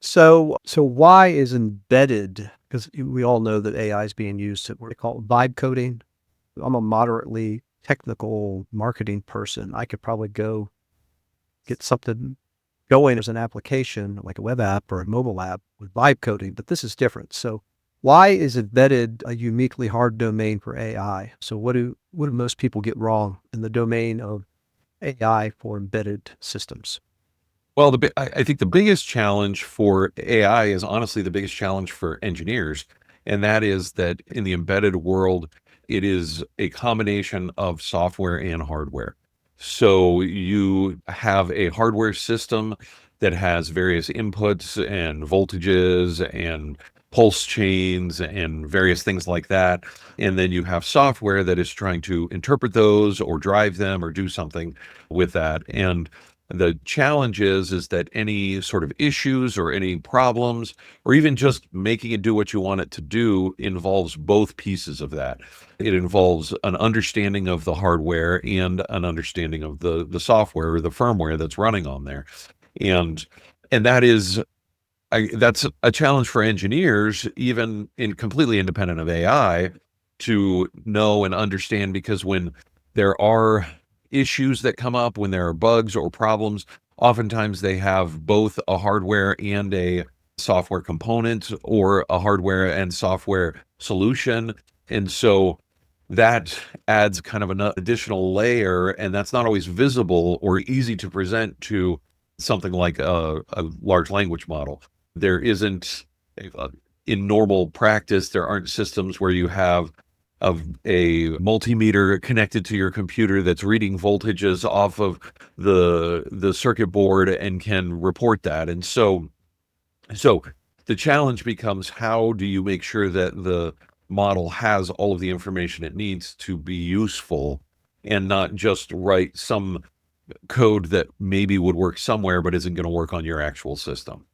So why is embedded? Because we all know that AI is being used to what they call vibe coding. I'm a moderately technical marketing person. I could probably go get something going as an application, like a web app or a mobile app with vibe coding, but this is different. So why is embedded a uniquely hard domain for AI? So what do most people get wrong in the domain of AI for embedded systems? Well, I think the biggest challenge for AI is honestly the biggest challenge for engineers. And that is that in the embedded world, it is a combination of software and hardware. So you have a hardware system that has various inputs and voltages and pulse chains and various things like that. And then you have software that is trying to interpret those or drive them or do something with that. And the challenge is that any sort of issues or any problems, or even just making it do what you want it to do, involves both pieces of that. It involves an understanding of the hardware and an understanding of the software or the firmware that's running on there. And and that is that's a challenge for engineers, even in completely independent of AI, to know and understand, because when there are issues that come up, when there are bugs or problems, oftentimes they have both a hardware and a software component or a hardware and software solution. And so that adds kind of an additional layer, and that's not always visible or easy to present to something like a large language model. There isn't uh, in normal practice, there aren't systems where you have a multimeter connected to your computer that's reading voltages off of the circuit board and can report that. And so the challenge becomes, how do you make sure that the model has all of the information it needs to be useful and not just write some code that maybe would work somewhere but isn't going to work on your actual system?